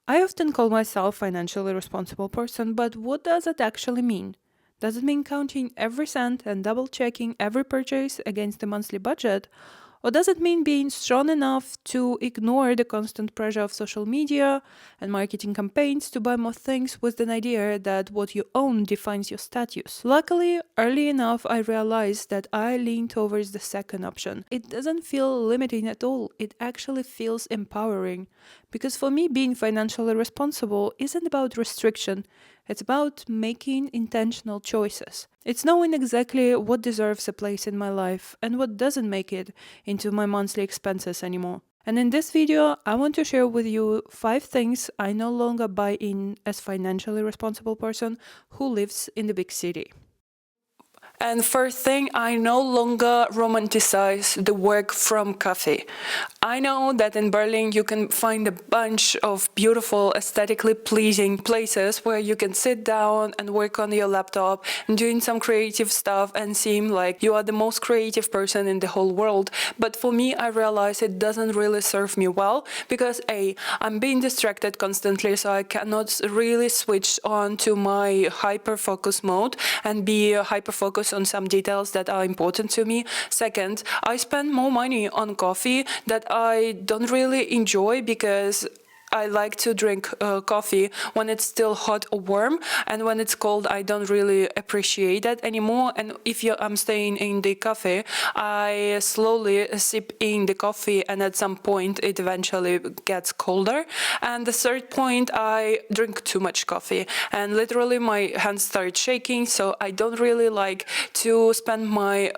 I often call myself a financially responsible person, but what does it actually mean? Does it mean counting every cent and double checking every purchase against the monthly budget? Or does it mean being strong enough to ignore the constant pressure of social media and marketing campaigns to buy more things with an idea that what you own defines your status? Luckily, early enough, I realized that I lean towards the second option. It doesn't feel limiting at all, it actually feels empowering. Because for me, being financially responsible isn't about restriction, it's about making intentional choices. It's knowing exactly what deserves a place in my life and what doesn't make it into my monthly expenses anymore. And in this video, I want to share with you 5 things I no longer buy in as financially responsible person who lives in the big city. And first thing, I no longer romanticize the work from cafe. I know that in Berlin you can find a bunch of beautiful, aesthetically pleasing places where you can sit down and work on your laptop and doing some creative stuff and seem like you are the most creative person in the whole world. But for me, I realize it doesn't really serve me well because I'm being distracted constantly, so I cannot really switch on to my hyper-focus mode and be hyper-focused on some details that are important to me. Second, I spend more money on coffee that I don't really enjoy because I like to drink coffee when it's still hot or warm, and when it's cold, I don't really appreciate that anymore. And if I'm staying in the cafe, I slowly sip in the coffee, and at some point, it eventually gets colder. And the third point, I drink too much coffee, and literally my hands start shaking. So I don't really like to spend my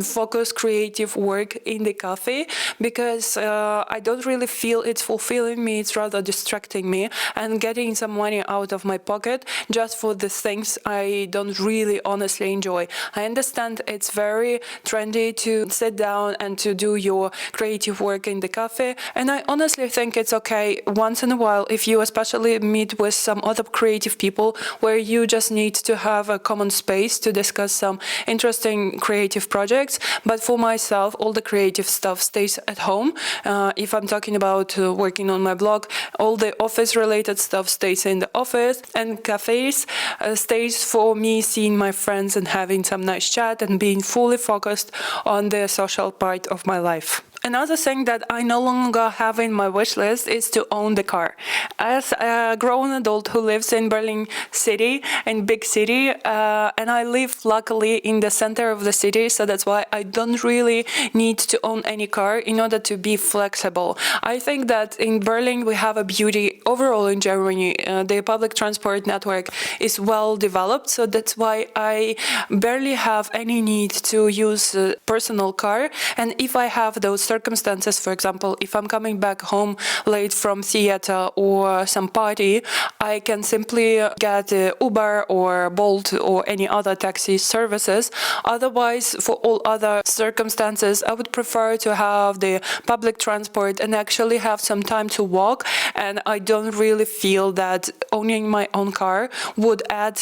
focused creative work in the cafe because I don't really feel it's fulfilling me. It's rather distracting me and getting some money out of my pocket just for the things I don't really honestly enjoy. I understand it's very trendy to sit down and to do your creative work in the cafe, and I honestly think it's okay once in a while if you especially meet with some other creative people where you just need to have a common space to discuss some interesting creative projects. But for myself, all the creative stuff stays at home. If I'm talking about working on my blog, all the office-related stuff stays in the office, and cafes stays for me seeing my friends and having some nice chat and being fully focused on the social part of my life. Another thing that I no longer have in my wish list is to own the car. As a grown adult who lives in Berlin city, in big city, and I live luckily in the center of the city, so that's why I don't really need to own any car in order to be flexible. I think that in Berlin we have a beauty overall in Germany. The public transport network is well developed, so that's why I barely have any need to use a personal car. And if I have those circumstances, for example, if I'm coming back home late from theater or some party, I can simply get Uber or Bolt or any other taxi services. Otherwise, for all other circumstances, I would prefer to have the public transport and actually have some time to walk. And I don't really feel that owning my own car would add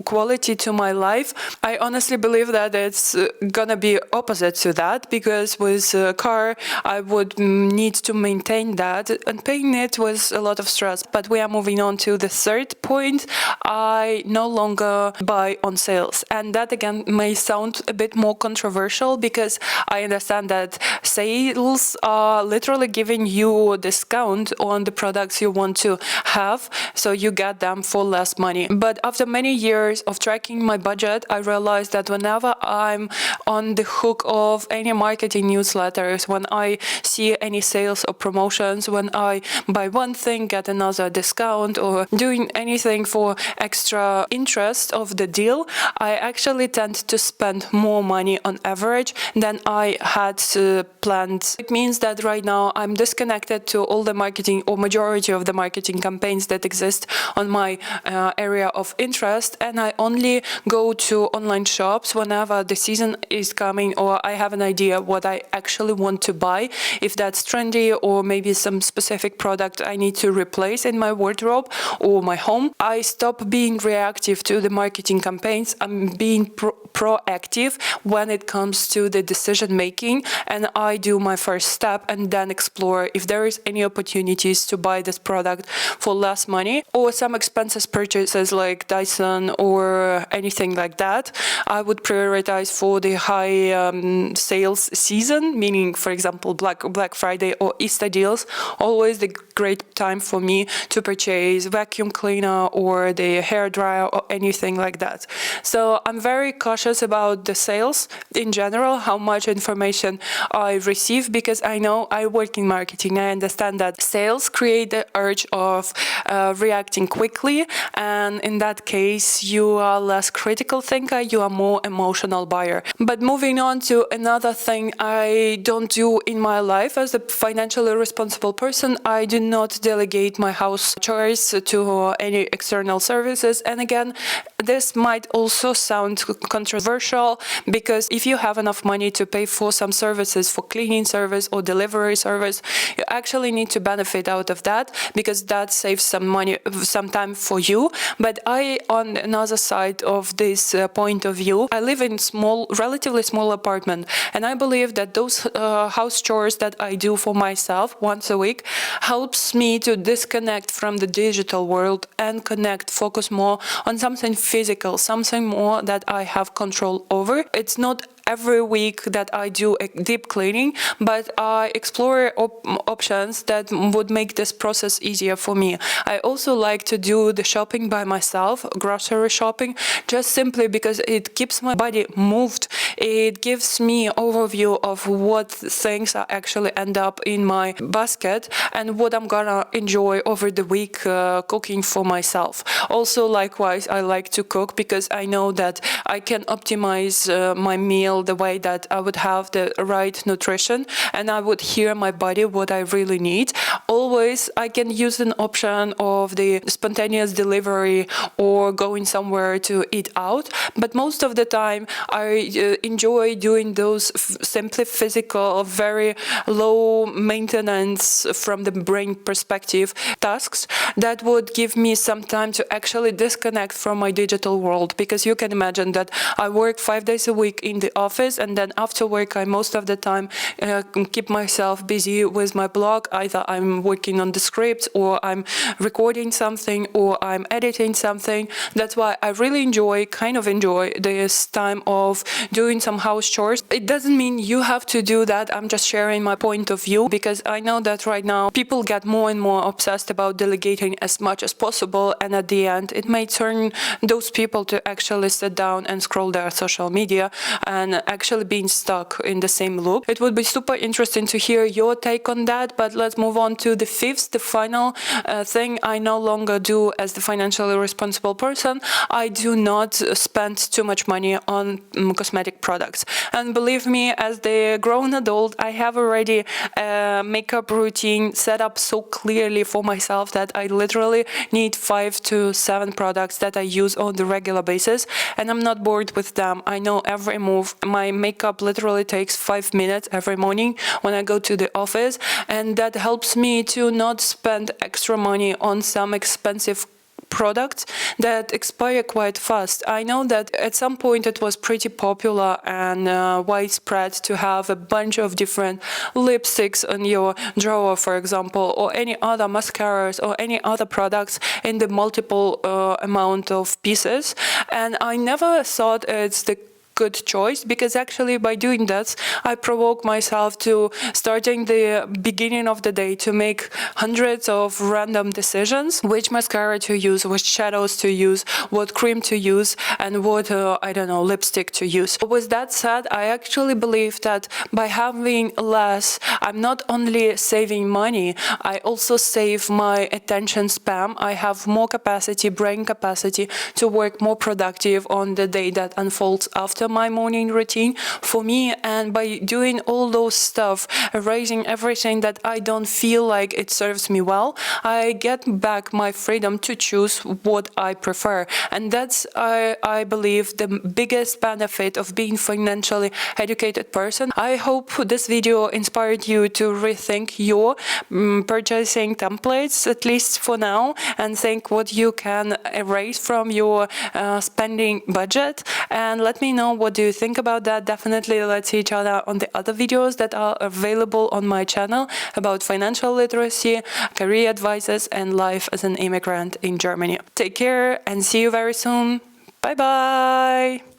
quality to my life. I honestly believe that it's gonna be opposite to that, because with a car I would need to maintain that, and paying it was a lot of stress. But we are moving on to the third point. I no longer buy on sales, and that again may sound a bit more controversial because I understand that sales are literally giving you a discount on the products you want to have, so you get them for less money. But after many years of tracking my budget, I realized that whenever I'm on the hook of any marketing newsletters, when I see any sales or promotions, when I buy one thing, get another discount, or doing anything for extra interest of the deal, I actually tend to spend more money on average than I had planned. It means that right now I'm disconnected to all the marketing or majority of the marketing campaigns that exist on my area of interest, and I only go to online shops whenever the season is coming or I have an idea what I actually want to buy, if that's trendy or maybe some specific product I need to replace in my wardrobe or my home. I stop being reactive to the marketing campaigns. I'm being proactive when it comes to the decision making, and I do my first step and then explore if there is any opportunities to buy this product for less money, or some expenses purchases like Dyson or anything like that. I would prioritize for the high sales season, meaning, for example, Black Friday or Easter deals. Always the great time for me to purchase vacuum cleaner or the hair dryer or anything like that. So I'm very cautious about the sales in general, how much information I receive, because I know I work in marketing. I understand that sales create the urge of reacting quickly, and in that case you are less critical thinker, you are more emotional buyer. But moving on to another thing I don't do in my life as a financially responsible person, I do not delegate my house chores to any external services. And again, this might also sound controversial, because if you have enough money to pay for some services, for cleaning service or delivery service, you actually need to benefit out of that, because that saves some money, some time for you. But I, on another side of this point of view, I live in relatively small apartment, and I believe that those house chores that I do for myself once a week helps me to disconnect from the digital world and focus more on something physical, something more that I have control over. It's not every week that I do a deep cleaning, but I explore options that would make this process easier for me. I also like to do the shopping by myself, grocery shopping, just simply because it keeps my body moved. It gives me overview of what things are actually end up in my basket and what I'm gonna enjoy over the week cooking for myself. Also, likewise, I like to cook because I know that I can optimize my meal the way that I would have the right nutrition and I would hear my body what I really need. Always I can use an option of the spontaneous delivery or going somewhere to eat out, but most of the time I enjoy doing those simply physical, very low maintenance from the brain perspective tasks that would give me some time to actually disconnect from my digital world, because you can imagine that I work 5 days a week in the office, and then after work I most of the time keep myself busy with my blog. Either I'm working on the script, or I'm recording something, or I'm editing something. That's why I really enjoy this time of doing some house chores. It doesn't mean you have to do that. I'm just sharing my point of view, because I know that right now people get more and more obsessed about delegating as much as possible, and at the end it may turn those people to actually sit down and scroll their social media and actually being stuck in the same loop. It would be super interesting to hear your take on that, but let's move on to the fifth, the final thing I no longer do as the financially responsible person. I do not spend too much money on cosmetic products. And believe me, as the grown adult, I have already a makeup routine set up so clearly for myself that I literally need 5 to 7 products that I use on the regular basis, and I'm not bored with them. I know every move. My makeup literally takes 5 minutes every morning when I go to the office, and that helps me to not spend extra money on some expensive products that expire quite fast. I know that at some point it was pretty popular and widespread to have a bunch of different lipsticks on your drawer, for example, or any other mascaras or any other products in the multiple amount of pieces. And I never thought it's the good choice, because actually by doing that I provoke myself to, starting the beginning of the day, to make hundreds of random decisions: which mascara to use, which shadows to use, what cream to use, and what lipstick to use. With that said, I actually believe that by having less, I'm not only saving money, I also save my attention span. I have more capacity, brain capacity, to work more productive on the day that unfolds after of my morning routine for me, and by doing all those stuff, erasing everything that I don't feel like it serves me well, I get back my freedom to choose what I prefer. And that's, I believe, the biggest benefit of being financially educated person. I hope this video inspired you to rethink your purchasing templates, at least for now, and think what you can erase from your spending budget. And let me know what do you think about that. Definitely let's see each other on the other videos that are available on my channel about financial literacy, career advices, and life as an immigrant in Germany. Take care and see you very soon. Bye bye.